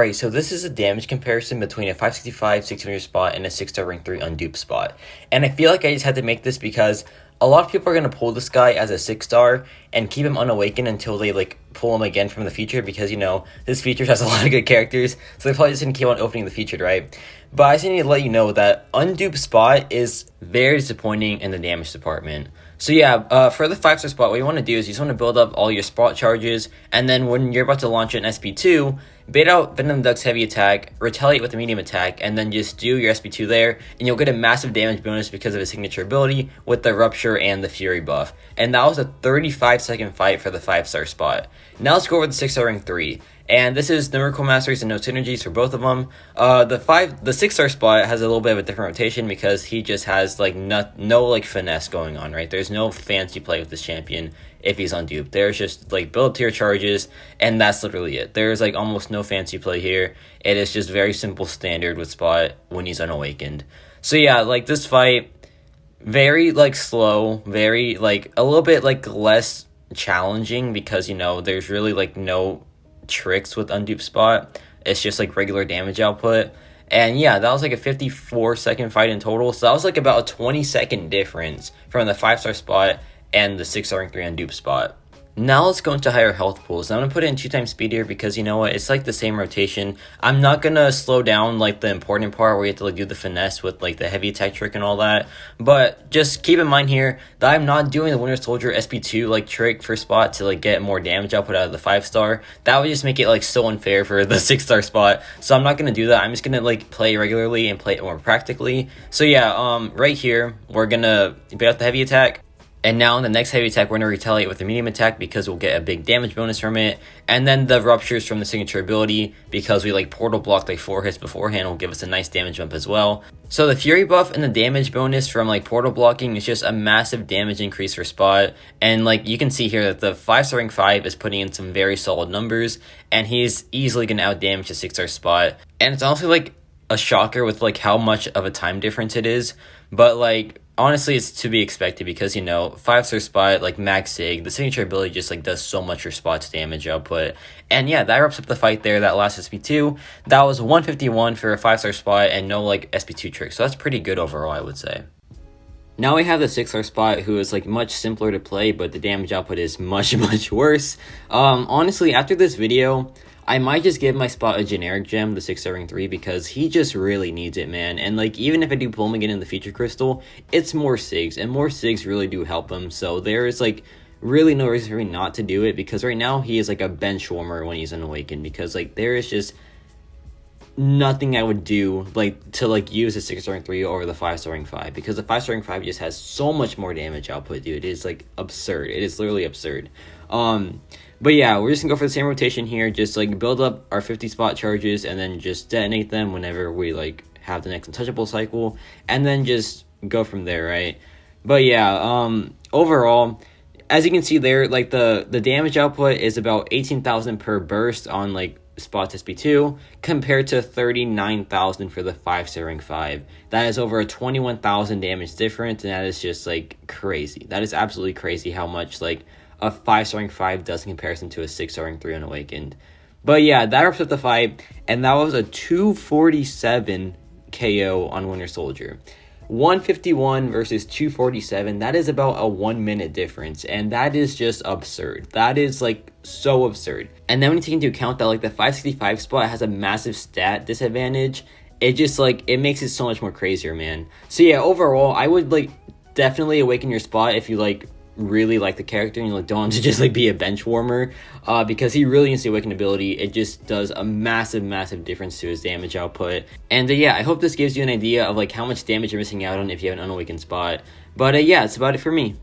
Alright, so this is a damage comparison between a 565 600 spot and a 6-star rank 3 undupe spot. And I feel like I just had to make this because a lot of people are going to pull this guy as a 6-star and keep him unawakened until they pull him again from the featured, because this featured has a lot of good characters, so they're probably just going to keep on opening the featured, right? But I just need to let you know that undupe spot is very disappointing in the damage department. So yeah, for the 5-star spot, what you want to do is you just want to build up all your spot charges, and then when you're about to launch an SP2, bait out Venom Duck's heavy attack, retaliate with a medium attack, and then just do your SP2 there, and you'll get a massive damage bonus because of his signature ability with the Rupture and the Fury buff. And that was a 35-second fight for the 5-star spot. Now let's go over the 6-star rank 3. And this is no Recall Masteries and no synergies for both of them. The 6-star spot has a little bit of a different rotation because he just has no finesse going on, right? There's no fancy play with this champion if he's undupe. There's just build tier charges, and that's literally it. There's almost no fancy play here. It is just very simple standard with spot when he's unawakened. So yeah, this fight, very slow, very a little bit less challenging because there's really no tricks with undupe spot. It's just regular damage output. And yeah, that was a 54-second fight in total, so that was about a 20-second difference from the 5-star spot and the 6-star rank 3 undupe spot. Now let's go into higher health pools. I'm going to put it in 2 times speed here because you know what, it's the same rotation. I'm not going to slow down the important part where you have to do the finesse with the heavy attack trick and all that. But just keep in mind here that I'm not doing the Winter Soldier SP2 trick for spot to get more damage output out of the 5-star. That would just make it so unfair for the 6-star spot. So I'm not going to do that. I'm just going to play regularly and play it more practically. So yeah, right here we're going to bait out the heavy attack. And now in the next heavy attack, we're going to retaliate with a medium attack because we'll get a big damage bonus from it. And then the Ruptures from the signature ability, because we portal blocked 4 hits beforehand, will give us a nice damage bump as well. So the Fury buff and the damage bonus from portal blocking is just a massive damage increase for spot. And you can see here that the 5-star rank 5 is putting in some very solid numbers, and he's easily going to outdamage the 6-star spot. And it's honestly a shocker with how much of a time difference it is. But honestly, it's to be expected because 5-star spot max sig, the signature ability just does so much for spot's damage output. And yeah, that wraps up the fight there. That last SP2, that was 151 for a 5-star spot and no SP2 trick, so that's pretty good overall, I would say. Now we have the 6-star spot, who is much simpler to play, but the damage output is much worse. Honestly, after this video, I might just give my spot a generic gem, the 6-star rank 3, because he just really needs it, man. And even if I do pull him again in the feature crystal, it's more SIGs, and more SIGs really do help him. So there is really no reason for me not to do it, because right now he is a bench warmer when he's unawakened, because there is just nothing I would do to use the 6-star rank 3 over the 5-star rank 5, because the 5-star rank 5 just has so much more damage output, dude. It is absurd. It is literally absurd. But yeah, we're just gonna go for the same rotation here. Just build up our 50 spot charges and then just detonate them whenever we have the next untouchable cycle, and then just go from there, right? But yeah, overall, as you can see there, the damage output is about 18,000 per burst on Spot's SP2 compared to 39,000 for the 5-star rank 5. That is over a 21,000 damage difference, and that is just crazy. That is absolutely crazy how much a 5-star rank 5 does in comparison to a 6-star rank 3 unawakened. But yeah, that wraps up the fight, and that was a 247 KO on Winter Soldier. 151 versus 247, that is about a 1 minute difference, and that is just absurd. That is so absurd. And then when you take into account that the 565 spot has a massive stat disadvantage, it just it makes it so much more crazier, man. So yeah, overall, I would definitely awaken your spot if you really like the character and you don't want to just be a bench warmer, because he really needs the awakened ability. It just does a massive difference to his damage output. And yeah, I hope this gives you an idea of how much damage you're missing out on if you have an unawakened spot. But yeah, that's about it for me.